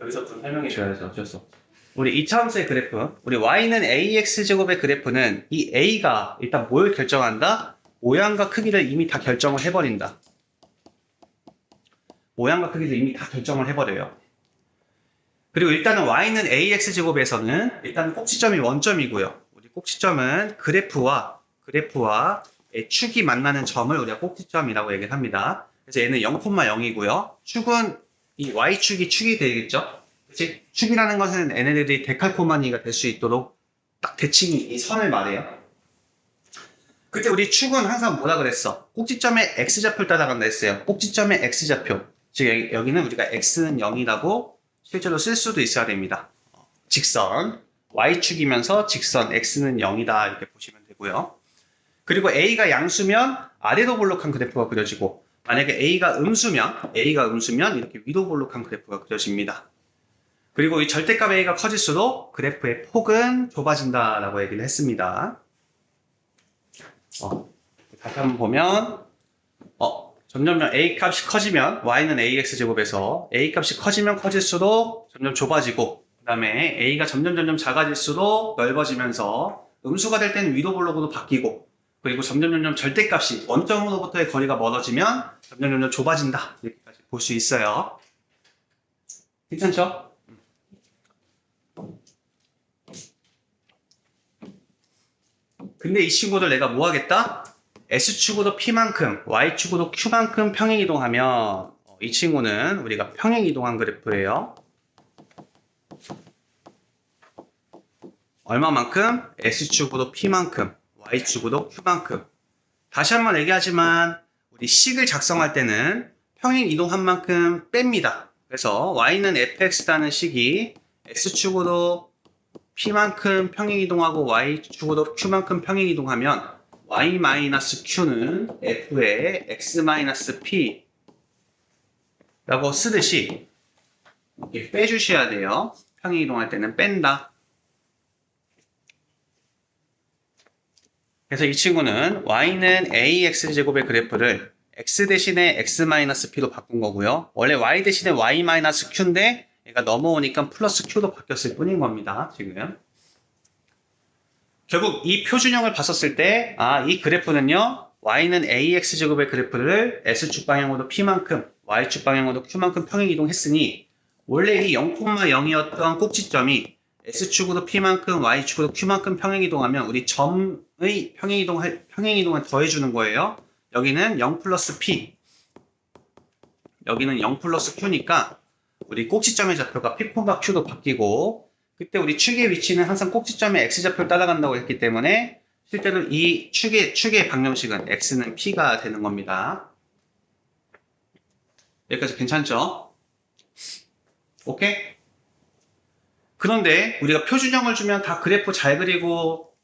여기서부터 설명해 줘야죠. 어쩔 수 없어. 우리 2차함수의 그래프, 우리 y는 ax제곱의 그래프는 이 a가 일단 뭘 결정한다? 모양과 크기를 이미 다 결정을 해버린다. 모양과 크기를 이미 다 결정을 해버려요. 그리고 일단은 y는 ax제곱에서는 일단 꼭지점이 원점이고요. 우리 꼭지점은 그래프와 축이 만나는 점을 우리가 꼭지점이라고 얘기를 합니다. 그래서 얘는 0,0이고요. 축은 이 y축이 되겠죠. 그치? 축이라는 것은 얘네들이 데칼코마니가 될 수 있도록 딱 대칭 이 선을 말해요. 그때 우리 축은 항상 뭐라 그랬어? 꼭지점의 x좌표를 따라간다 했어요. 꼭지점의 x좌표. 즉 여기는 우리가 x는 0이라고 실제로 쓸 수도 있어야 됩니다. 직선 y축이면서 직선 x는 0이다 이렇게 보시면 되고요. 그리고 a가 양수면 아래로 볼록한 그래프가 그려지고 만약에 a가 음수면 이렇게 위로 볼록한 그래프가 그려집니다. 그리고 이 절대값 a가 커질수록 그래프의 폭은 좁아진다라고 얘기를 했습니다. 다시 한번 보면 점점 a 값이 커지면 y는 ax제곱에서 a 값이 커지면 커질수록 점점 좁아지고 그 다음에 a가 점점 작아질수록 넓어지면서 음수가 될 때는 위로 볼록으로 바뀌고 그리고 점점 절대값이 원점으로부터의 거리가 멀어지면 점점 좁아진다 이렇게까지 볼 수 있어요. 괜찮죠? 근데 이 친구들 내가 뭐 하겠다? S축으로 P만큼, Y축으로 Q만큼 평행이동하면 이 친구는 우리가 평행이동한 그래프예요. 얼마만큼? S축으로 P만큼, Y축으로 Q만큼. 다시 한번 얘기하지만 우리 식을 작성할 때는 평행이동한 만큼 뺍니다. 그래서 Y는 fx라는 식이 S축으로 P만큼 평행이동하고 Y축으로 Q만큼 평행이동하면 Y-Q는 F의 X-P 라고 쓰듯이 이렇게 빼주셔야 돼요. 평행이동할 때는 뺀다. 그래서 이 친구는 Y는 AX제곱의 그래프를 X 대신에 X-P로 바꾼 거고요. 원래 Y 대신에 Y-Q인데 얘가 넘어오니까 플러스 Q로 바뀌었을 뿐인 겁니다. 지금. 결국 이 표준형을 봤었을 때, 이 그래프는요, y는 ax제곱의 그래프를 s축 방향으로 p만큼, y축 방향으로 q만큼 평행이동했으니, 원래 이 0,0이었던 꼭지점이 s축으로 p만큼, y축으로 q만큼 평행이동하면 우리 점의 평행이동을 더해주는 거예요. 여기는 0 플러스 p, 여기는 0 플러스 q니까 우리 꼭지점의 좌표가 p, q로 바뀌고, 그때 우리 축의 위치는 항상 꼭지점의 x좌표를 따라간다고 했기 때문에 실제로 이 축의 방정식은 x는 p가 되는 겁니다. 여기까지 괜찮죠? 오케이? 그런데 우리가 표준형을 주면 다 그래프 잘 그리고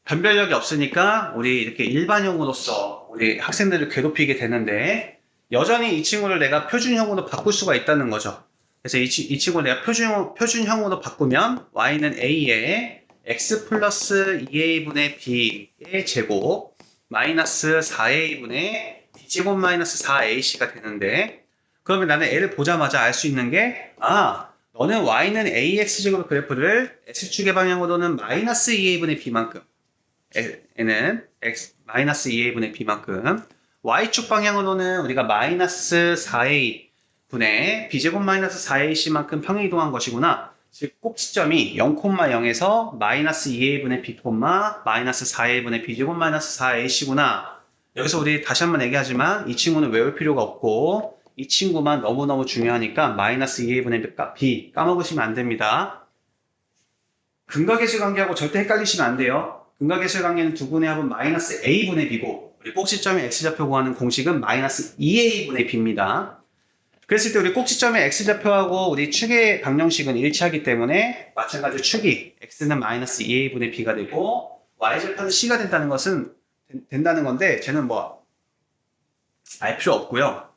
변별력이 없으니까 우리 이렇게 일반형으로서 우리 학생들을 괴롭히게 되는데 여전히 이 친구를 내가 표준형으로 바꿀 수가 있다는 거죠. 그래서 이 친구를 내가 표준형으로 바꾸면 y는 a에 x 플러스 2a분의 b의 제곱 마이너스 4a분의 b제곱 마이너스 4ac가 되는데 그러면 나는 얘를 보자마자 알 수 있는 게 너는 y는 ax제곱 그래프를 x축의 방향으로는 마이너스 2a분의 b만큼 얘는 마이너스 2a분의 b만큼 y축 방향으로는 우리가 마이너스 4a 분의 b제곱 마이너스 4ac만큼 평행이동한 것이구나. 즉 꼭지점이 0,0에서 마이너스 2a분의 b, 마이너스 4a분의 b제곱 마이너스 4ac구나. 여기서 우리 다시 한번 얘기하지만 이 친구는 외울 필요가 없고 이 친구만 너무너무 중요하니까 마이너스 2a분의 b 까먹으시면 안 됩니다. 근각계수 관계하고 절대 헷갈리시면 안 돼요. 근각계수 관계는 두 분의 합은 마이너스 a분의 b고 우리 꼭지점의 x좌표 구하는 공식은 마이너스 2a분의 b입니다. 그랬을 때 우리 꼭지점의 x좌표하고 우리 축의 방정식은 일치하기 때문에 마찬가지로 축이 x는 마이너스 2a분의 b가 되고 y좌표는 c가 된다는 것은 된다는 건데 쟤는 뭐 알 필요 없고요.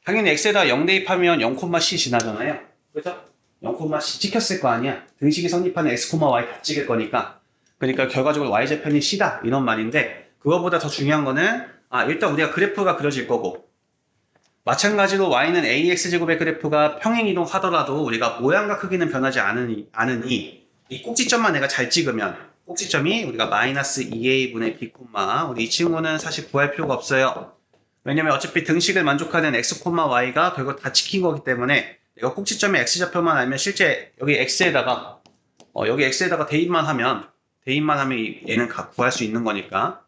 당연히 x에다 0 대입하면 0,c 지나잖아요. 그죠? 0,c 찍혔을 거 아니야. 등식이 성립하는 x, y 다 찍을 거니까. 그러니까 결과적으로 y좌표는 c다 이런 말인데 그거보다 더 중요한 거는 일단 우리가 그래프가 그려질 거고 마찬가지로 y는 ax제곱의 그래프가 평행이동 하더라도 우리가 모양과 크기는 변하지 않으니 이 꼭지점만 내가 잘 찍으면 꼭지점이 우리가 마이너스 2a분의 b, 우리 이 친구는 사실 구할 필요가 없어요. 왜냐면 어차피 등식을 만족하는 x, y가 결국 다 찍힌 거기 때문에 내가 꼭지점의 x좌표만 알면 실제 여기 x에다가 여기 x에다가 대입만 하면 얘는 구할 수 있는 거니까.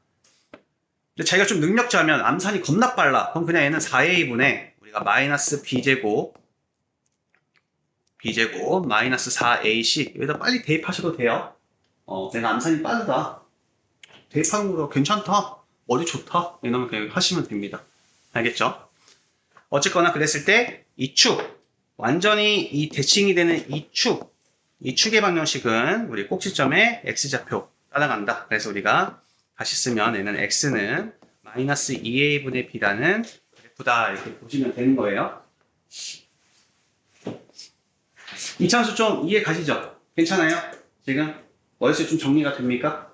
근데 자기가 좀 능력자면 암산이 겁나 빨라. 그럼 그냥 얘는 4a분의 우리가 마이너스 b제곱 마이너스 4ac 여기다 빨리 대입하셔도 돼요. 내가 암산이 빠르다. 대입하는 거 괜찮다. 머리 좋다. 이러면 그냥 하시면 됩니다. 알겠죠? 어쨌거나 그랬을 때 이 축, 완전히 이 대칭이 되는 이 축의 방정식은 우리 꼭지점의 x좌표 따라간다. 그래서 우리가 다시 쓰면 얘는 x는 마이너스 2a분의 b라는 그래프다. 이렇게 보시면 되는 거예요. 이 참수 좀 이해 가시죠? 괜찮아요? 지금? 머릿속에 좀 정리가 됩니까?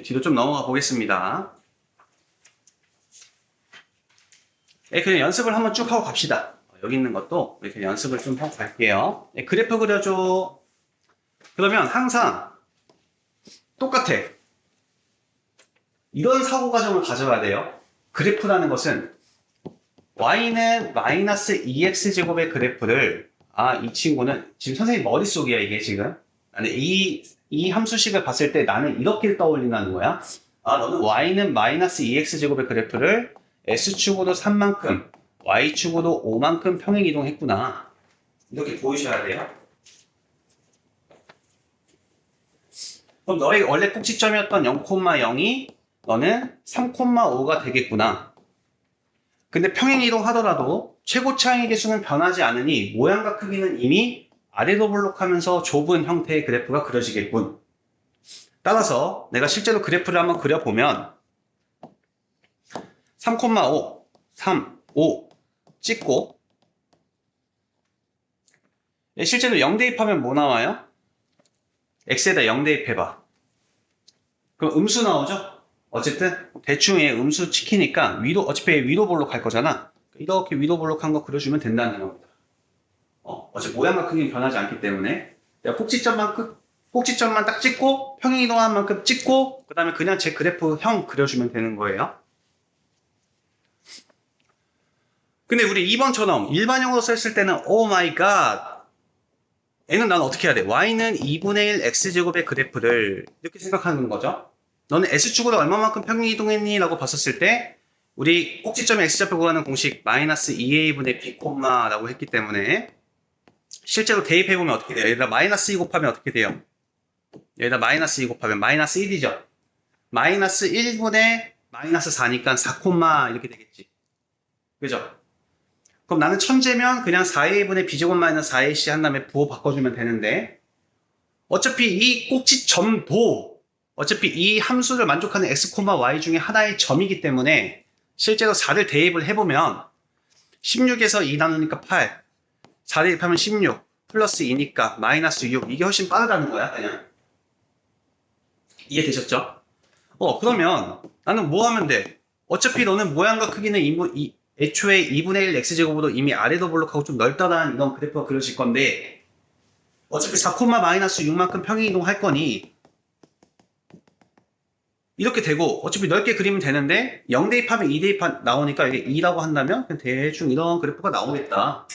뒤로 좀 넘어가 보겠습니다. 그냥 연습을 한번 쭉 하고 갑시다. 여기 있는 것도 이렇게 연습을 좀 하고 갈게요. 그래프 그려줘. 그러면 항상 똑같아. 이런 사고 과정을 가져야 돼요. 그래프라는 것은 y는 마이너스 2x제곱의 그래프를 이 친구는 지금 선생님 머릿속이야 이게 지금. 나는 이 함수식을 봤을 때 나는 이렇게 떠올린다는 거야. 너는 y는 마이너스 2x제곱의 그래프를 S축으로 3만큼, Y축으로 5만큼 평행 이동했구나. 이렇게 보이셔야 돼요. 그럼 너의 원래 꼭지점이었던 0,0이 너는 3,5가 되겠구나. 근데 평행 이동하더라도 최고 차항의 개수는 변하지 않으니 모양과 크기는 이미 아래로 볼록하면서 좁은 형태의 그래프가 그려지겠군. 따라서 내가 실제로 그래프를 한번 그려보면 3,5, 3, 5 찍고 실제로 0 대입하면 뭐 나와요? x에다 0 대입해봐. 그럼 음수 나오죠? 어쨌든 대충 얘 음수 찍히니까 어차피 위로 볼록할 거잖아. 이렇게 위로 볼록한 거 그려주면 된다는 겁니다. 어차피 모양과 크기는 변하지 않기 때문에 내가 꼭지점만 딱 찍고 평행 이동한 만큼 찍고 그 다음에 그냥 제 그래프형 그려주면 되는 거예요. 근데 우리 2번처럼 일반형으로 썼을 때는 오 마이 갓 얘는 난 어떻게 해야 돼? y는 2분의 1 x제곱의 그래프를 이렇게 생각하는 거죠. 너는 S축으로 얼마만큼 평행 이동했니? 라고 봤었을 때 우리 꼭지점의 x좌표 구하는 공식 마이너스 2a분의 b, 라고 했기 때문에 실제로 대입해보면 어떻게 돼요? 여기다 마이너스 2 곱하면 어떻게 돼요? 여기다 마이너스 2 곱하면 마이너스 1이죠. 마이너스 1분의 마이너스 4니까 4, 이렇게 되겠지. 그죠? 그럼 나는 천재면 그냥 4a분의 b제곱 마이너스 4ac 한 다음에 부호 바꿔주면 되는데 어차피 이 꼭지점도 어차피 이 함수를 만족하는 x, y 중에 하나의 점이기 때문에 실제로 4를 대입을 해보면 16에서 2 나누니까 8 4 대입하면 16 플러스 2니까 마이너스 6 이게 훨씬 빠르다는 거야 그냥. 이해되셨죠? 그러면 나는 뭐 하면 돼? 어차피 너는 모양과 크기는 애초에 2분의 1 x제곱으로 이미 아래로 볼록하고 좀 넓다란 이런 그래프가 그려질 건데 어차피 4, 마이너스 6만큼 평행 이동할 거니 이렇게 되고 어차피 넓게 그리면 되는데 0 대입하면 2 대입 나오니까 이게 2라고 한다면 그냥 대충 이런 그래프가 나오겠다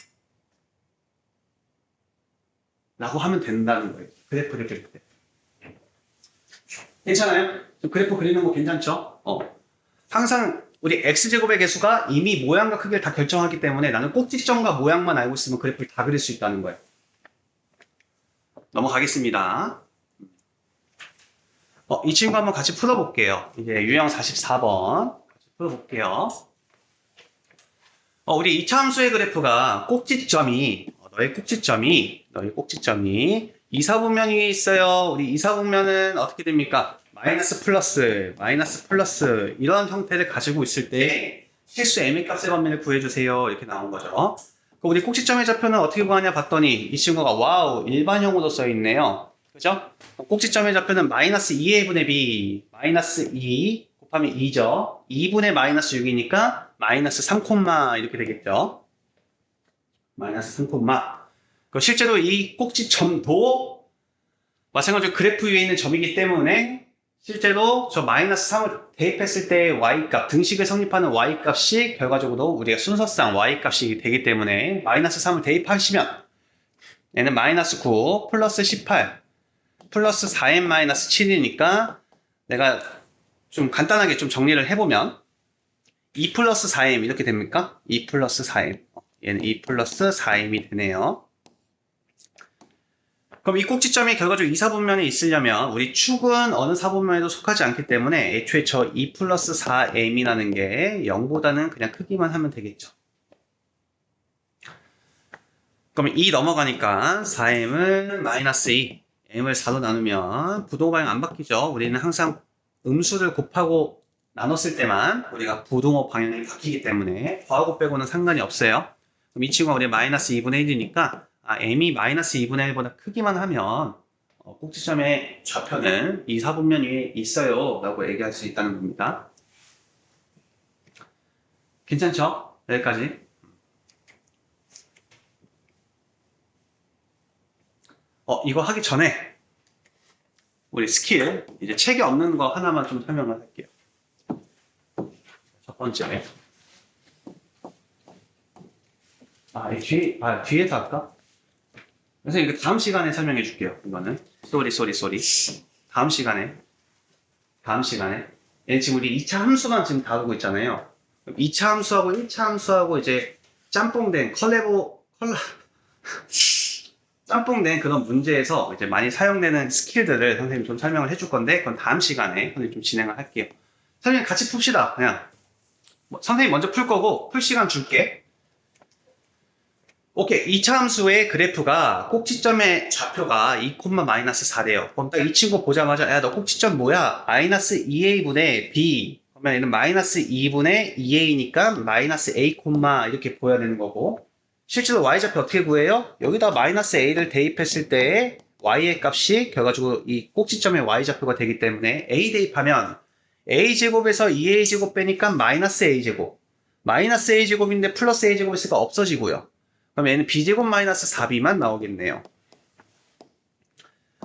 라고 하면 된다는 거예요. 그래프를 그릴 때. 괜찮아요? 그래프 그리는 거 괜찮죠? 항상 우리 x제곱의 개수가 이미 모양과 크기를 다 결정하기 때문에 나는 꼭지점과 모양만 알고 있으면 그래프를 다 그릴 수 있다는 거예요. 넘어가겠습니다. 이 친구 한번 같이 풀어볼게요. 이제 유형 44번 같이 풀어볼게요. 우리 2차 함수의 그래프가 너의 꼭지점이 이사분면 위에 있어요. 우리 이사분면은 어떻게 됩니까? 마이너스 플러스 이런 형태를 가지고 있을 때 실수 m의 값의 범위를 구해주세요. 이렇게 나온 거죠. 우리 꼭지점의 좌표는 어떻게 구하냐 봤더니 이 친구가 와우 일반형으로 써있네요. 그죠? 꼭지점의 좌표는 마이너스 2a분의 b 마이너스 2 곱하면 2죠. 2분의 마이너스 6이니까 마이너스 3 콤마 이렇게 되겠죠. 마이너스 3 콤마. 실제로 이 꼭지점도 마찬가지로 그래프 위에 있는 점이기 때문에 실제로 저 마이너스 3을 대입했을 때 y값, 등식을 성립하는 y값이 결과적으로 우리가 순서상 y값이 되기 때문에 마이너스 3을 대입하시면 얘는 마이너스 9 플러스 18 플러스 4n 마이너스 7이니까 내가 좀 간단하게 좀 정리를 해보면 2 플러스 4m 이렇게 됩니까? 2 플러스 4m 얘는 2 플러스 4m이 되네요. 그럼 이 꼭지점이 결과적으로 이 사분면에 있으려면 우리 축은 어느 사분면에도 속하지 않기 때문에 애초에 저 2 플러스 4m이라는 게 0보다는 그냥 크기만 하면 되겠죠. 그럼 2 넘어가니까 4m을 마이너스 2, m을 4로 나누면 부동호 방향 안 바뀌죠. 우리는 항상 음수를 곱하고 나눴을 때만 우리가 부동호 방향이 바뀌기 때문에 더하고 빼고는 상관이 없어요. 그럼 이 친구가 우리 마이너스 2분의 1이니까 m이 마이너스 2분의 1보다 크기만 하면 꼭지점의 좌표는 이 사분면 위에 있어요 라고 얘기할 수 있다는 겁니다. 괜찮죠? 여기까지. 이거 하기 전에 우리 스킬 이제 책에 없는 거 하나만 좀 설명을 할게요. 첫 번째 뒤에서 할까? 그래서 이거 다음 시간에 설명해 줄게요. 이거는 쏘리 다음 시간에 얘 지금 우리 2차 함수만 지금 다루고 있잖아요. 2차 함수하고 1차 함수하고 이제 짬뽕된 짬뽕된 그런 문제에서 이제 많이 사용되는 스킬들을 선생님이 좀 설명을 해줄 건데 그건 다음 시간에 선생님 좀 진행을 할게요. 선생님 같이 풉시다. 그냥 선생님 먼저 풀 거고 풀 시간 줄게. 오케이. 2차 함수의 그래프가 꼭지점의 좌표가 2,-4래요. 그럼 딱 이 친구 보자마자 야, 너 꼭지점 뭐야? 마이너스 2a분의 b. 그러면 얘는 마이너스 2분의 2a니까 마이너스 a, 이렇게 보여야 되는 거고 실제로 y좌표 어떻게 구해요? 여기다 마이너스 a를 대입했을 때 y의 값이 결과적으로 이 꼭지점의 y좌표가 되기 때문에 a 대입하면 a제곱에서 2a제곱 빼니까 마이너스 a제곱 마이너스 a제곱인데 플러스 a제곱 있으니까 없어지고요. 그럼 얘는 b제곱 마이너스 4b만 나오겠네요.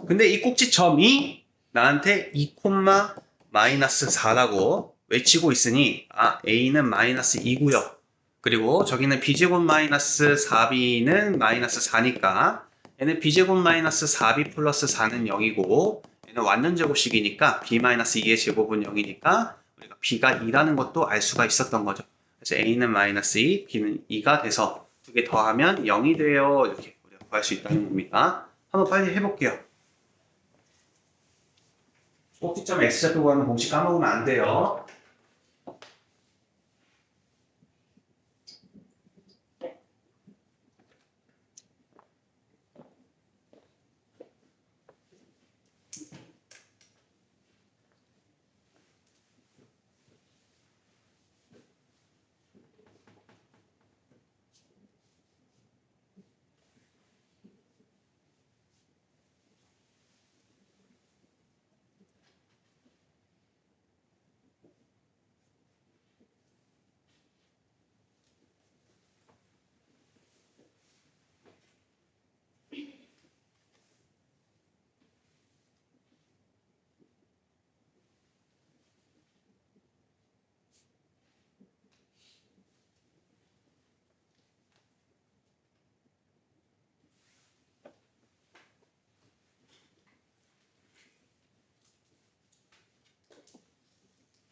근데 이 꼭지점이 나한테 2, 마이너스 4라고 외치고 있으니 a는 마이너스 2고요. 그리고 저기는 b제곱 마이너스 4b는 마이너스 4니까 얘는 b제곱 마이너스 4b 플러스 4는 0이고 얘는 완전 제곱식이니까 b 마이너스 2의 제곱은 0이니까 우리가 b가 2라는 것도 알 수가 있었던 거죠. 그래서 a는 마이너스 2, b는 2가 돼서 두 개 더하면 0이 돼요. 이렇게 우리가 구할 수 있다는 겁니다. 한번 빨리 해볼게요. 꼭지점 x좌표 구하는 공식 까먹으면 안 돼요.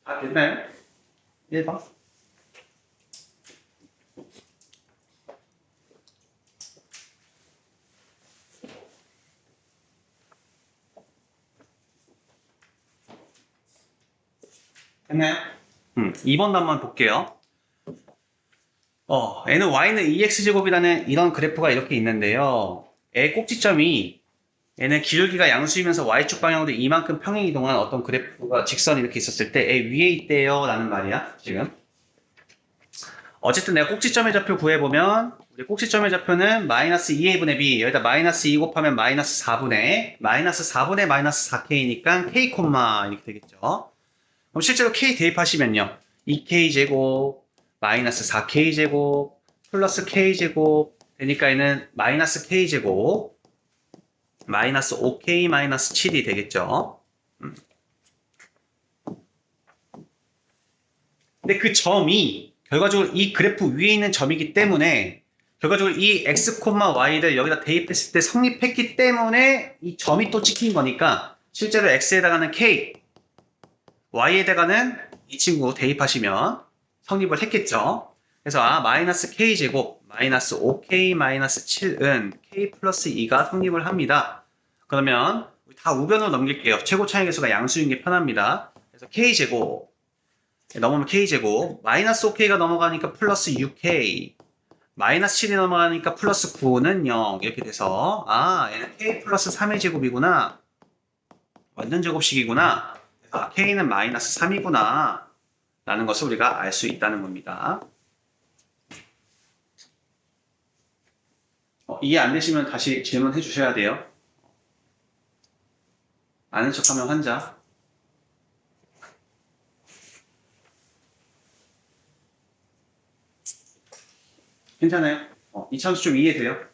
다 됐나요? 1번. 됐나요? 2번도 한번 볼게요. n은 y는 2x제곱이라는 이런 그래프가 이렇게 있는데요. 의 꼭지점이 얘는 기울기가 양수이면서 y축 방향으로 이만큼 평행 이동한 어떤 그래프가 직선이 이렇게 있었을 때 애 위에 있대요 라는 말이야 지금. 어쨌든 내가 꼭지점의 좌표 구해보면 우리 꼭지점의 좌표는 마이너스 2a분의 b 여기다 마이너스 2 곱하면 마이너스 4분의 마이너스 4분의 마이너스 4k니까 k, 이렇게 되겠죠. 그럼 실제로 k 대입하시면요. 2k제곱 마이너스 4k제곱 플러스 k제곱 되니까 얘는 마이너스 k제곱 마이너스 5k 마이너스 7이 되겠죠. 근데 그 점이 결과적으로 이 그래프 위에 있는 점이기 때문에 결과적으로 이 x, y를 여기다 대입했을 때 성립했기 때문에 이 점이 또 찍힌 거니까 실제로 x에 해당하는 k, y에 해당하는 이 친구 대입하시면 성립을 했겠죠. 그래서 마이너스 k제곱 마이너스 5k 마이너스 7은 k 플러스 2가 성립을 합니다. 그러면 다 우변으로 넘길게요. 최고 차이 계수가 양수인 게 편합니다. 그래서 k제곱 넘으면 k제곱 마이너스 5k가 넘어가니까 플러스 6k 마이너스 7이 넘어가니까 플러스 9는 0 이렇게 돼서 얘는 k 플러스 3의 제곱이구나. 완전 제곱식이구나. k는 마이너스 3이구나 라는 것을 우리가 알 수 있다는 겁니다. 이해 안 되시면 다시 질문해 주셔야 돼요. 아는 척하면 환자. 괜찮아요? 이 참수 좀 이해돼요?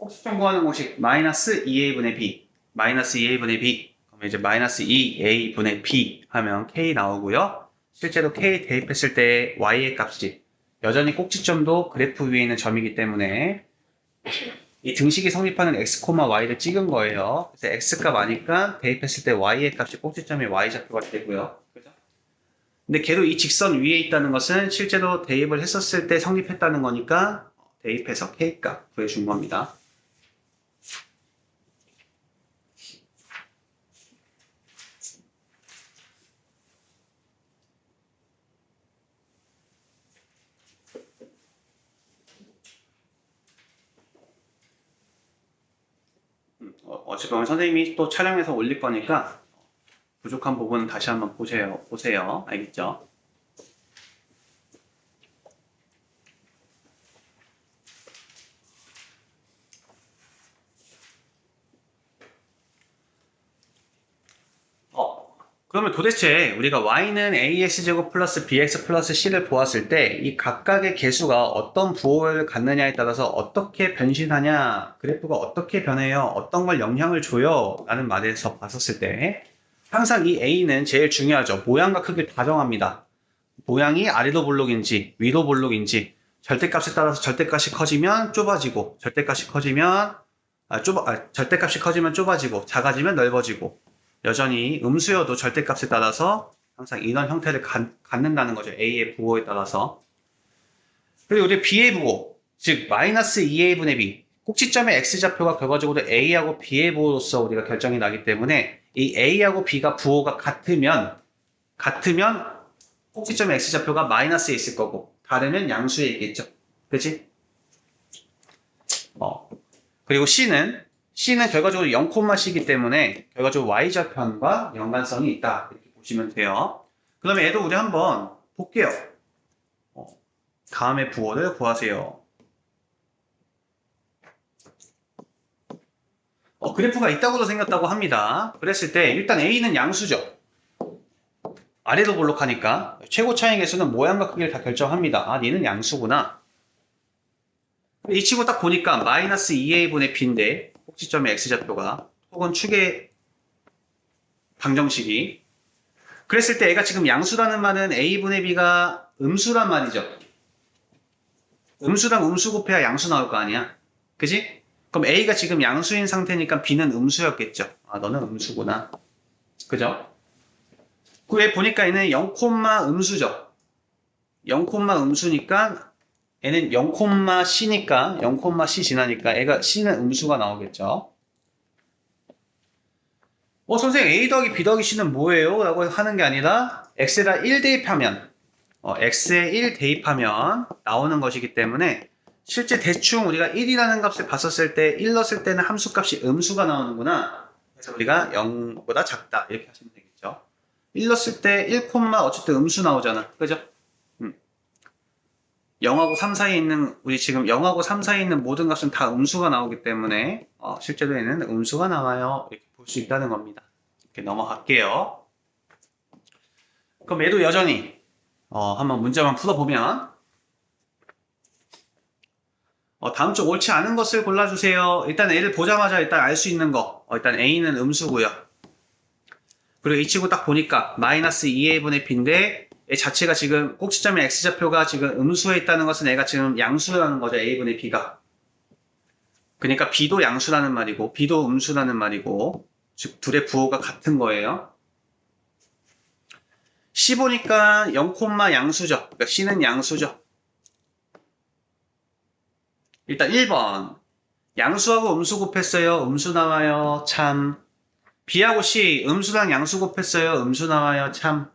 꼭지점 구하는 공식 마이너스 2a분의 b 마이너스 2a분의 b 그러면 이제 마이너스 2a분의 b 하면 k 나오고요. 실제로 k 대입했을 때 y의 값이 여전히 꼭지점도 그래프 위에 있는 점이기 때문에 이 등식이 성립하는 x, y를 찍은 거예요. 그래서 x값 아니까 대입했을 때 y의 값이 꼭지점의 y좌표가 되고요. 그죠? 근데 걔도 이 직선 위에 있다는 것은 실제로 대입을 했었을 때 성립했다는 거니까 대입해서 k값 구해준 겁니다. 어쨌든 선생님이 또 촬영해서 올릴 거니까 부족한 부분은 다시 한번 보세요. 알겠죠? 그러면 도대체 우리가 y는 ax제곱 플러스 bx 플러스 c를 보았을 때 이 각각의 개수가 어떤 부호를 갖느냐에 따라서 어떻게 변신하냐, 그래프가 어떻게 변해요, 어떤 걸 영향을 줘요 라는 말에서 봤었을 때 항상 이 a는 제일 중요하죠. 모양과 크기를 다 정합니다. 모양이 아래로 볼록인지 위로 볼록인지 절대값에 따라서 절대값이 커지면 좁아지고 절대값이 커지면 절대값이 커지면 좁아지고 작아지면 넓어지고 여전히 음수여도 절대값에 따라서 항상 이런 형태를 갖는다는 거죠. a의 부호에 따라서. 그리고 우리 b의 부호, 즉 마이너스 2a분의 b 꼭지점의 x좌표가 결과적으로 a하고 b의 부호로서 우리가 결정이 나기 때문에 이 a하고 b가 부호가 같으면 꼭지점의 x좌표가 마이너스에 있을 거고 다르면 양수에 있겠죠. 그치? 그리고 C는 결과적으로 0,C이기 때문에 결과적으로 Y좌편과 연관성이 있다. 이렇게 보시면 돼요. 그러면 얘도 우리 한번 볼게요. 다음의 부호를 구하세요. 그래프가 있다고도 생겼다고 합니다. 그랬을 때 일단 A는 양수죠. 아래로 볼록하니까 최고 차이 계수는 모양과 크기를 다 결정합니다. 얘는 양수구나. 이 친구 딱 보니까 마이너스 2a분의 b인데 꼭지점의 x좌표가 혹은 축의 방정식이 그랬을 때 얘가 지금 양수라는 말은 a분의 b가 음수란 말이죠. 음수랑 음수 곱해야 양수 나올 거 아니야. 그지? 그럼 a가 지금 양수인 상태니까 b는 음수였겠죠. 너는 음수구나. 그죠? 그 왜 보니까 얘는 0, 음수죠. 0, 음수니까 얘는 0,C니까 0,C 지나니까 얘가 C는 음수가 나오겠죠. 선생님 A 더하기 B 더하기 C는 뭐예요? 라고 하는 게 아니라 X에다 1 대입하면 x에 1 대입하면 나오는 것이기 때문에 실제 대충 우리가 1이라는 값을 봤었을 때 1 넣었을 때는 함수값이 음수가 나오는구나. 그래서 우리가 0보다 작다 이렇게 하시면 되겠죠. 1 넣었을 때 1, 어쨌든 음수 나오잖아. 그죠? 0하고 3 사이에 있는 우리 지금 0하고 3 사이에 있는 모든 값은 다 음수가 나오기 때문에 실제로 얘는 음수가 나와요. 이렇게 볼 수 있다는 겁니다. 이렇게 넘어갈게요. 그럼 얘도 여전히 한번 문제만 풀어보면 다음 쪽 옳지 않은 것을 골라주세요. 일단 얘를 보자마자 일단 알 수 있는 거 일단 a는 음수고요. 그리고 이 친구 딱 보니까 마이너스 2a분의 b인데 얘 자체가 지금 꼭지점의 x좌표가 지금 음수에 있다는 것은 얘가 지금 양수라는 거죠. a분의 b가. 그러니까 b도 양수라는 말이고 b도 음수라는 말이고 즉 둘의 부호가 같은 거예요. C 보니까 0, 양수죠. 그러니까 C는 양수죠. 일단 1번 양수하고 음수 곱했어요. 음수 나와요. 참. B하고 C 음수랑 양수 곱했어요. 음수 나와요. 참.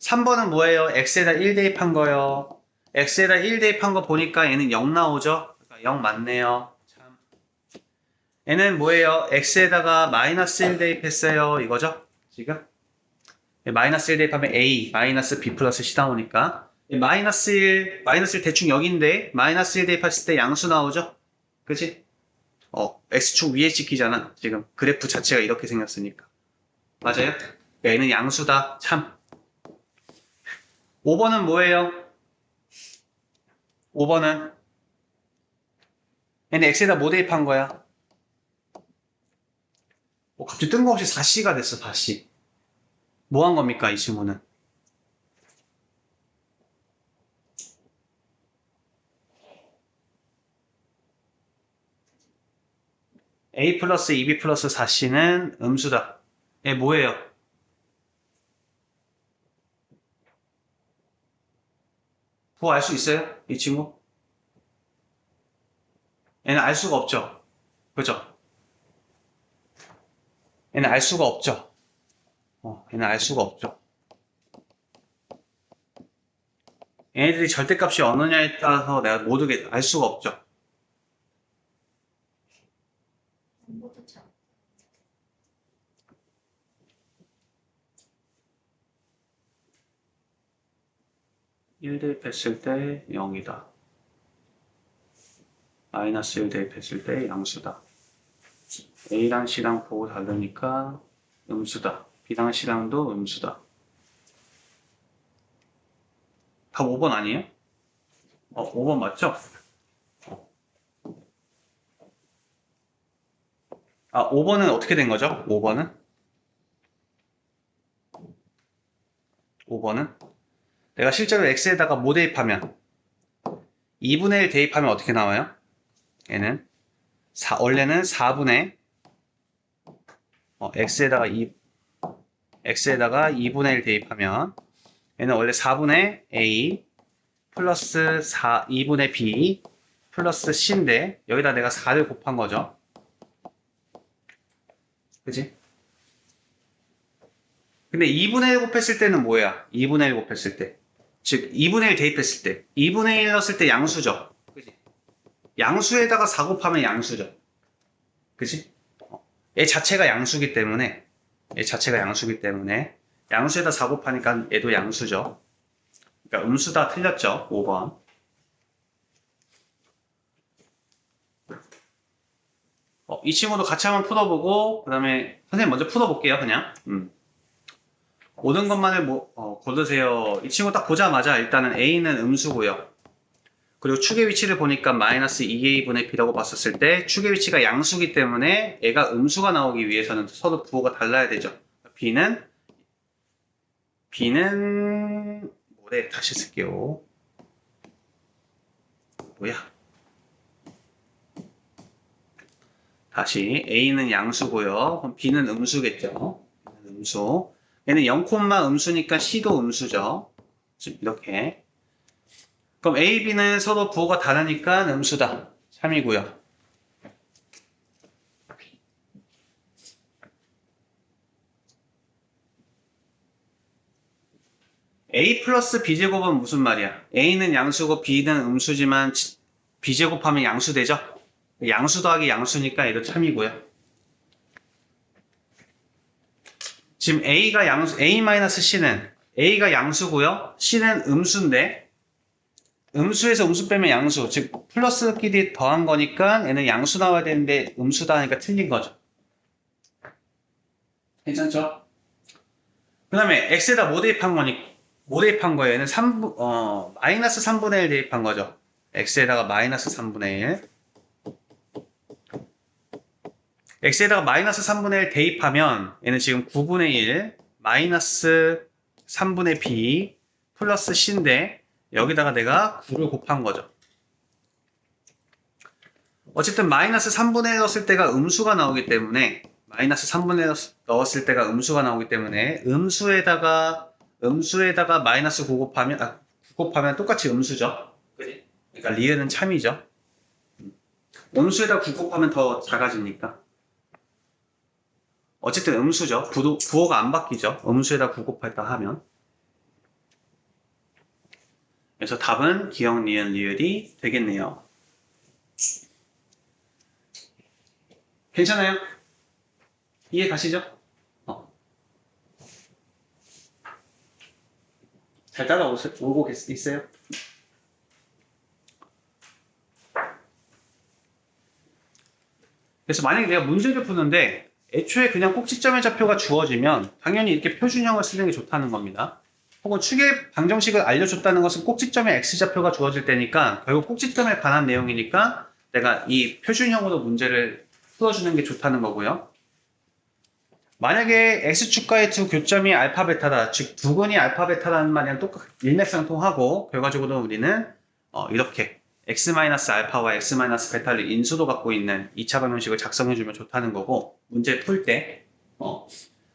3번은 뭐예요? X에다 1 대입한 거요. X에다 1 대입한 거 보니까 얘는 0 나오죠? 그러니까 0 맞네요. 참. 얘는 뭐예요? X에다가 마이너스 1 대입했어요. 이거죠? 지금? 마이너스 1 대입하면 A, 마이너스 B 플러스 C 나오니까 마이너스 1 대충 여기인데 마이너스 1 대입했을 때 양수 나오죠? 그치? X축 위에 찍히잖아. 지금 그래프 자체가 이렇게 생겼으니까. 맞아요? 얘는 양수다. 참. 5번은 뭐예요? 5번은 얘는 X에다 뭐 대입한 거야? 갑자기 뜬금없이 4C가 됐어. 4C. 뭐 한 겁니까? 이 친구는. A 플러스 2B 플러스 4C는 음수다. 얘 뭐예요? 그거 알 수 있어요? 이 친구? 얘는 알 수가 없죠. 그죠? 얘는 알 수가 없죠. 얘는 알 수가 없죠. 얘네들이 절대값이 어느냐에 따라서 내가 모르게 알 수가 없죠. 모두 참. 1 대입했을 때 0이다. 마이너스 1 대입했을 때 양수다. A랑 C랑 보고 다르니까 음수다. B랑 C랑도 음수다. 답 5번 아니에요? 5번 맞죠? 5번은 어떻게 된 거죠? 5번은? 5번은? 내가 실제로 X에다가 뭐 대입하면 2분의 1 대입하면 어떻게 나와요? 얘는 원래는 4분의 X에다가 2분의 1 대입하면 얘는 원래 4분의 A 플러스 2분의 B 플러스 C인데 여기다 내가 4를 곱한 거죠. 그지? 근데 2분의 1 곱했을 때는 뭐야? 2분의 1 곱했을 때. 즉 2분의 1 대입했을 때. 2분의 1 넣었을 때 양수죠. 그지? 양수에다가 4 곱하면 양수죠. 그지? 얘 자체가 양수기 때문에 양수에다 4 곱하니까 얘도 양수죠. 그러니까 음수다 틀렸죠. 5번. 이 친구도 같이 한번 풀어보고 그 다음에 선생님 먼저 풀어볼게요. 그냥 모든 것만을 고르세요. 이 친구 딱 보자마자 일단은 A는 음수고요. 그리고 축의 위치를 보니까 마이너스 2A분의 B라고 봤었을 때 축의 위치가 양수기 때문에 얘가 음수가 나오기 위해서는 서로 부호가 달라야 되죠. B는 뭐래? 다시 쓸게요. 뭐야? 다시 A는 양수고요. 그럼 B는 음수겠죠. 음수. 얘는 0, 음수니까 C도 음수죠. 이렇게. 그럼 A, B는 서로 부호가 다르니까 음수다. 3이고요. a 플러스 b제곱은 무슨 말이야? a는 양수고 b는 음수지만 b제곱하면 양수되죠? 양수 더하기 양수니까 얘도 참이고요. 지금 a가 양수, a-c는 a가 양수고요. c는 음수인데 음수에서 음수 빼면 양수, 즉 플러스끼리 더한 거니까 얘는 양수 나와야 되는데 음수다 하니까 틀린 거죠. 괜찮죠? 그 다음에 x에다 뭐 대입한 거예요? 얘는 마이너스 3분의 1 대입한 거죠. x에다가 마이너스 3분의 1. x에다가 마이너스 3분의 1 대입하면 얘는 지금 9분의 1 마이너스 3분의 b 플러스 c인데 여기다가 내가 9를 곱한 거죠. 어쨌든 마이너스 3분의 1 넣었을 때가 음수가 나오기 때문에 마이너스 3분의 1 넣었을 때가 음수가 나오기 때문에 음수에다가 마이너스 9 곱하면 똑같이 음수죠. 그지? 그러니까 리을은 참이죠. 음수에다 9 곱하면 더 작아지니까. 어쨌든 음수죠. 부호가 안 바뀌죠. 음수에다 9 곱했다 하면. 그래서 답은 기역, 니은, 리을이 되겠네요. 괜찮아요? 이해 가시죠? 잘 따라오고 있어요? 그래서 만약에 내가 문제를 푸는데 애초에 그냥 꼭지점의 좌표가 주어지면 당연히 이렇게 표준형을 쓰는 게 좋다는 겁니다. 혹은 축의 방정식을 알려줬다는 것은 꼭지점의 x좌표가 주어질 때니까 결국 꼭지점에 관한 내용이니까 내가 이 표준형으로 문제를 풀어주는 게 좋다는 거고요. 만약에 x축과의 두 교점이 알파 베타다, 즉 두근이 알파 베타라는 말이랑 똑같이 일맥상통하고 결과적으로 우리는 이렇게 x-알파와 x-베타를 인수로 갖고 있는 2차 방정식을 작성해주면 좋다는 거고 문제 풀 때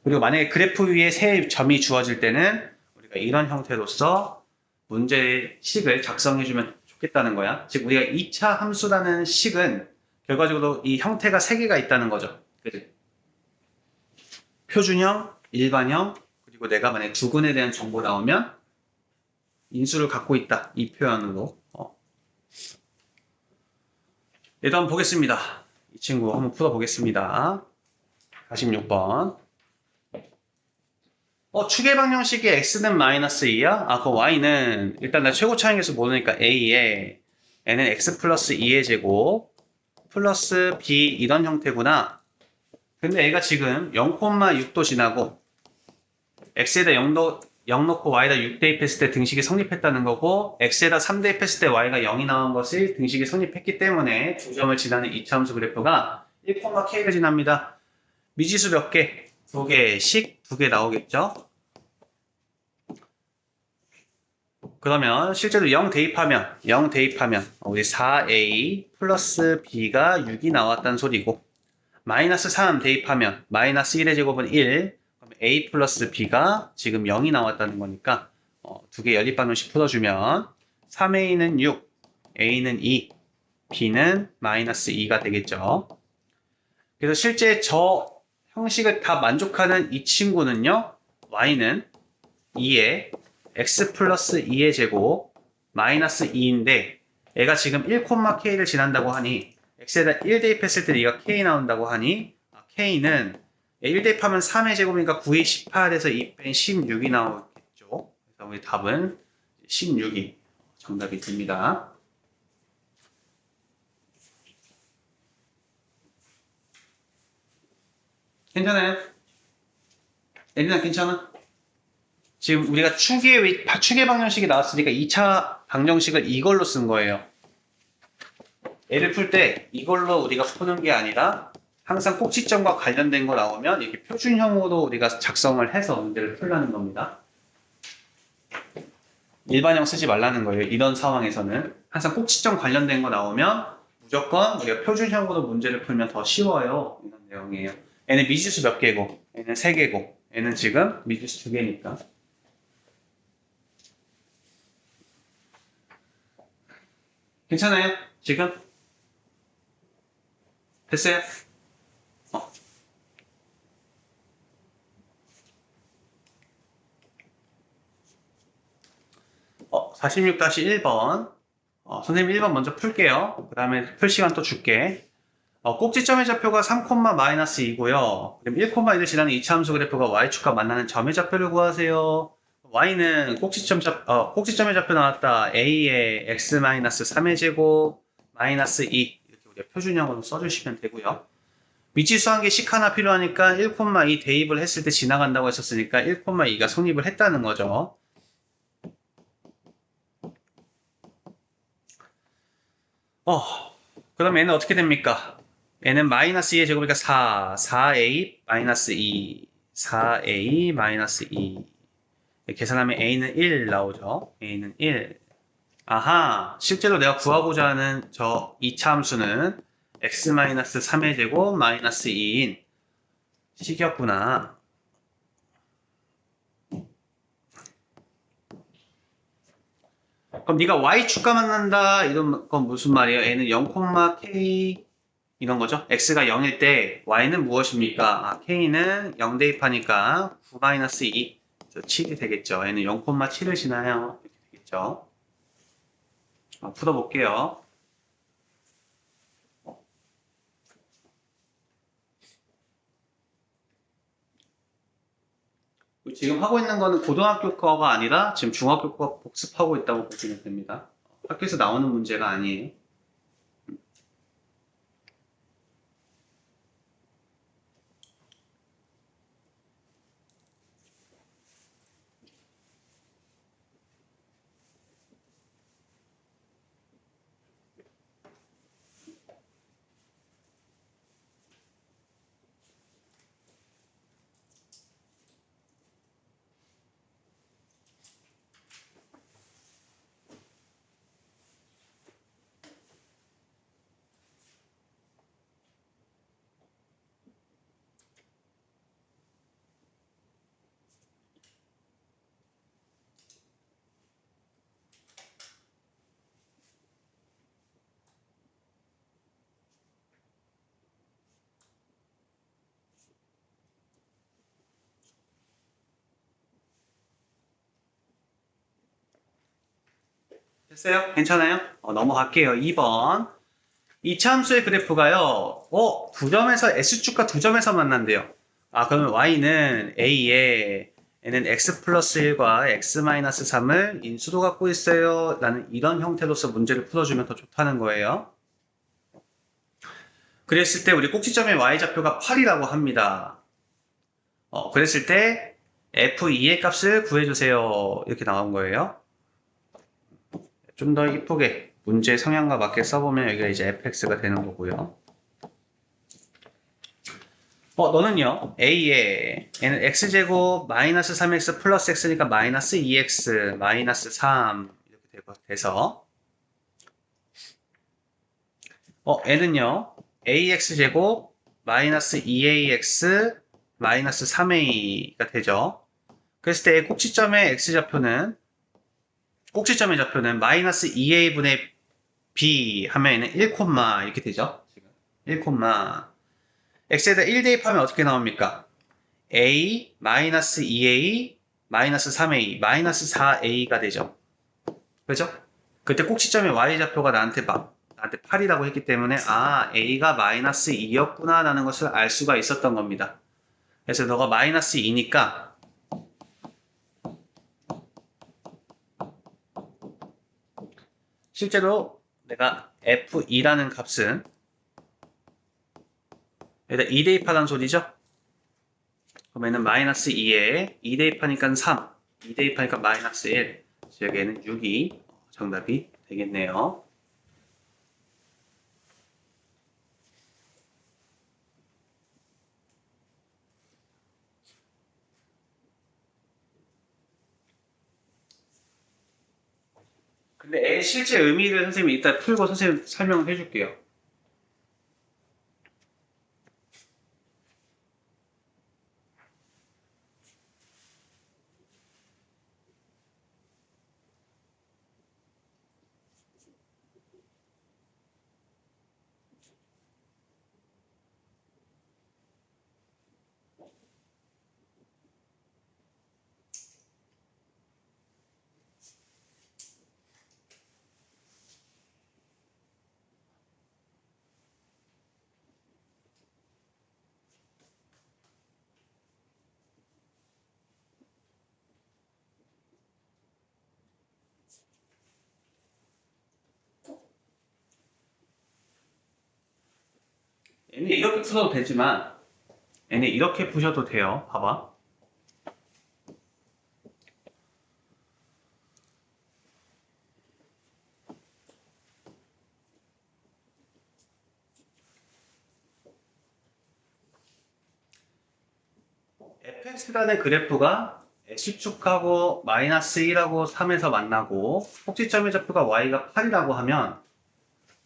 그리고 만약에 그래프 위에 세 점이 주어질 때는 우리가 이런 형태로서 문제식을 작성해주면 좋겠다는 거야. 즉 우리가 2차 함수라는 식은 결과적으로 이 형태가 세 개가 있다는 거죠. 그치? 표준형, 일반형, 그리고 내가 만약에 두근에 대한 정보 나오면 인수를 갖고 있다. 이 표현으로. 얘도 한번 보겠습니다. 이 친구 한번 풀어보겠습니다. 46번. 축의 방정식의 x는 마이너스 2야? 그 y는 일단 나 최고 차항에서 모르니까 a에 n은 x 플러스 2의 제곱 플러스 b 이런 형태구나. 근데 얘가 지금 0,6도 지나고 x에다 0 넣고 y에다 6 대입했을 때 등식이 성립했다는 거고 x에다 3 대입했을 때 y가 0이 나온 것이 등식이 성립했기 때문에 두 점을 지나는 2차 함수 그래프가 1,k를 지납니다. 미지수 몇 개? 2개씩 2개 나오겠죠? 그러면 실제로 0 대입하면 우리 4a 플러스 b가 6이 나왔다는 소리고 마이너스 3 대입하면 마이너스 1의 제곱은 1 그럼 a 플러스 b가 지금 0이 나왔다는 거니까 두 개 연립방정식 풀어주면 3a는 6 a는 2 b는 마이너스 2가 되겠죠. 그래서 실제 저 형식을 다 만족하는 이 친구는요 y는 2에 x 플러스 2의 제곱 마이너스 2인데 얘가 지금 1,k를 지난다고 하니 x에다 1 대입했을 때 얘가 k 나온다고 하니 k는 1 대입하면 3의 제곱이니까 9의 18에서 2 뺀 16이 나오겠죠. 그래서 우리 답은 16이 정답이 됩니다. 괜찮아요? 애리나 괜찮아? 지금 우리가 축의 방정식이 나왔으니까 2차 방정식을 이걸로 쓴 거예요. 얘를 풀 때 이걸로 우리가 푸는 게 아니라 항상 꼭지점과 관련된 거 나오면 이렇게 표준형으로 우리가 작성을 해서 문제를 풀라는 겁니다. 일반형 쓰지 말라는 거예요. 이런 상황에서는 항상 꼭지점 관련된 거 나오면 무조건 우리가 표준형으로 문제를 풀면 더 쉬워요. 이런 내용이에요. 얘는 미지수 몇 개고 얘는 3개고 얘는 지금 미지수 2개니까 괜찮아요? 지금? 됐어요? 46-1번. 선생님 1번 먼저 풀게요. 그 다음에 풀 시간 또 줄게. 꼭지점의 좌표가 3,-2고요. 그럼 1,1을 지나는 이차함수 그래프가 y축과 만나는 점의 좌표를 구하세요. y는 꼭지점의 좌표 나왔다. a의 x-3의 제곱 마이너스 2 이렇게 우리가 표준형으로 써주시면 되고요. 미치수 한 개씩 하나 필요하니까 1,2 대입을 했을 때 지나간다고 했었으니까 1,2가 성립을 했다는 거죠. 그럼 얘는 어떻게 됩니까? 얘는 마이너스 2의 제곱이니까 4a 마이너스 2, 4a 마이너스 2. 계산하면 a는 1 나오죠. a는 1. 아하, 실제로 내가 구하고자 하는 저 2차 함수는 x-3의 제곱 마이너스 2인 식이었구나. 그럼 네가 y축과 만난다 이런 건 무슨 말이에요? a는 0,k 이런 거죠. x가 0일 때 y는 무엇입니까? k는 0 대입하니까 9-2 7이 되겠죠. 얘는 0,7을 지나요. 이렇게 되겠죠. 풀어볼게요. 지금 하고 있는 거는 고등학교 거가 아니라 지금 중학교 거 복습하고 있다고 보시면 됩니다. 학교에서 나오는 문제가 아니에요. 됐어요? 괜찮아요? 넘어갈게요. 2번. 이차함수의 그래프가요. 두 점에서 S축과 두 점에서 만난대요. 그러면 Y는 A에 N은 X 플러스 1과 X 마이너스 3을 인수로 갖고 있어요. 라는 이런 형태로서 문제를 풀어주면 더 좋다는 거예요. 그랬을 때 우리 꼭지점의 Y좌표가 8이라고 합니다. 그랬을 때 F2의 값을 구해주세요. 이렇게 나온 거예요. 좀 더 이쁘게 문제 성향과 맞게 써보면 여기가 이제 fx가 되는 거고요. 너는요, a에 n은 x제곱 마이너스 3x 플러스 x니까 마이너스 2x 마이너스 3 이렇게 돼서 n은요, ax제곱 마이너스 2ax 마이너스 3a가 되죠. 그랬을 때 꼭지점의 좌표는 마이너스 2a분의 b 하면 1, 이렇게 되죠. 지금 1, x에다 1 대입하면 어떻게 나옵니까? a 마이너스 2a 마이너스 3a 마이너스 4a가 되죠. 그죠? 그때 꼭지점의 y좌표가 나한테 8이라고 했기 때문에 a가 마이너스 2였구나 라는 것을 알 수가 있었던 겁니다. 그래서 너가 마이너스 2니까 실제로 내가 f2라는 값은 여기다 2 대입하라는 소리죠? 그러면은 마이너스 2에 2 대입하니까 3, 2 대입하니까 마이너스 1. 여기에는 6이 정답이 되겠네요. 근데 L의 실제 의미를 선생님이 이따 풀고 선생님 설명을 해줄게요. 얘는 이렇게 풀어도 되지만 얘는 이렇게 푸셔도 돼요. 봐봐. fx라는 그래프가 x축하고 마이너스 1하고 3에서 만나고 꼭지점의 좌표가 y가 8이라고 하면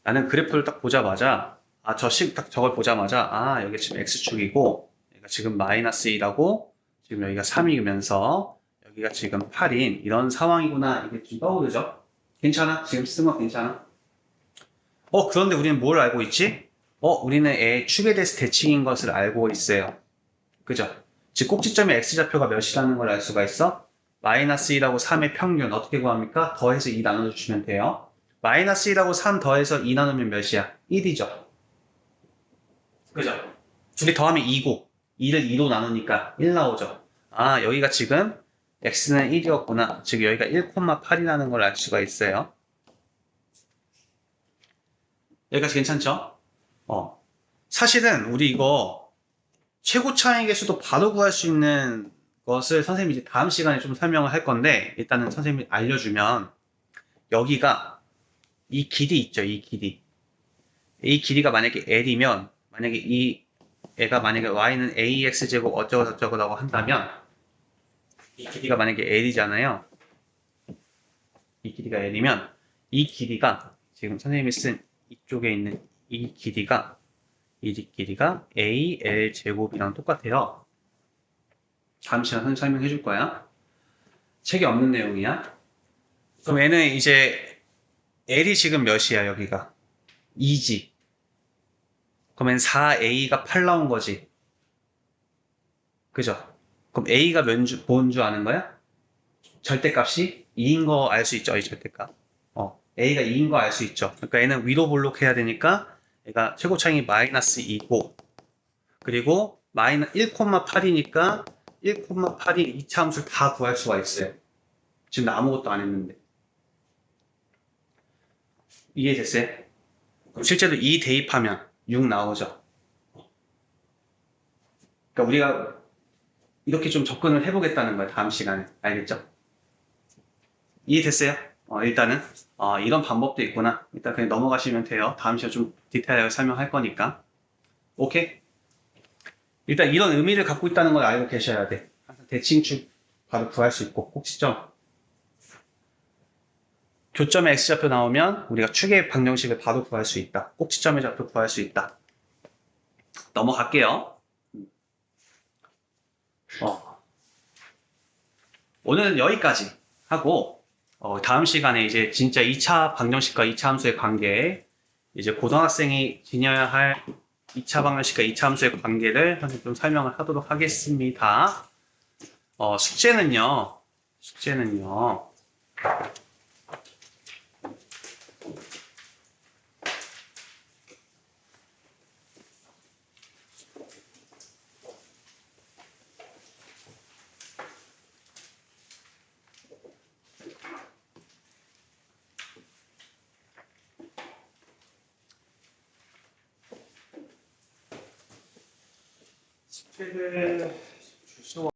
나는 그래프를 딱 보자마자 딱 저걸 보자마자 여기 지금 x축이고 여기가 지금 마이너스 1하고 지금 여기가 3이면서 여기가 지금 8인 이런 상황이구나 이게 좀 떠오르죠? 괜찮아? 지금 쓴 거 괜찮아? 그런데 우리는 뭘 알고 있지? 우리는 축에 대해서 대칭인 것을 알고 있어요. 그죠? 즉 꼭지점의 x좌표가 몇이라는 걸 알 수가 있어? 마이너스 1하고 3의 평균 어떻게 구합니까? 더해서 2 나눠주시면 돼요. 마이너스 1하고 3 더해서 2 나누면 몇이야? 1이죠. 그죠? 둘이 더하면 2고 2를 2로 나누니까 1 나오죠. 여기가 지금 x는 1이었구나. 즉 여기가 1,8이라는 걸 알 수가 있어요. 여기까지 괜찮죠? 사실은 우리 이거 최고 차이 개수도 바로 구할 수 있는 것을 선생님이 이제 다음 시간에 좀 설명을 할 건데 일단은 선생님이 알려주면 여기가 이 길이 있죠. 이 길이. 이 길이가 만약에 L이면 만약에 이 애가 만약에 y는 ax제곱 어쩌고 저쩌고라고 한다면 이 길이가 만약에 L이잖아요. 이 길이가 L이면 이 길이가 지금 선생님이 쓴 이쪽에 있는 이 길이가 AL 제곱이랑 똑같아요. 다음 시간 선생님 설명해 줄 거야. 책에 없는 내용이야. 그럼 얘는 이제 L이 지금 몇이야 여기가? 2지. 그러면 4A가 8 나온 거지. 그죠? 그럼 A가 뭔 줄 아는 거야? 절대값이 2인 거 알 수 있죠? 이 절대값. A가 2인 거 알 수 있죠. 그러니까 얘는 위로 볼록해야 되니까 얘가 최고 차이 마이너스 2고 그리고 마이너스 1,8이니까 1,8이 2차 함수를 다 구할 수가 있어요. 지금 나 아무것도 안 했는데. 이해됐어요? 그럼 실제로 2 대입하면 6 나오죠. 그러니까 우리가 이렇게 좀 접근을 해보겠다는 거예요. 다음 시간에. 알겠죠? 이해됐어요? 일단은 이런 방법도 있구나. 일단 그냥 넘어가시면 돼요. 다음 시간에 좀 디테일하게 설명할 거니까. 오케이? 일단 이런 의미를 갖고 있다는 걸 알고 계셔야 돼. 항상 대칭축 바로 구할 수 있고 꼭지점. 교점의 x좌표 나오면 우리가 축의 방정식을 바로 구할 수 있다. 꼭지점의 좌표 구할 수 있다. 넘어갈게요. 오늘은 여기까지 하고 다음 시간에 이제 진짜 2차 방정식과 2차 함수의 관계 이제 고등학생이 지녀야 할 2차 방정식과 2차 함수의 관계를 좀 설명을 하도록 하겠습니다. 숙제는요. 숙제를 줄 수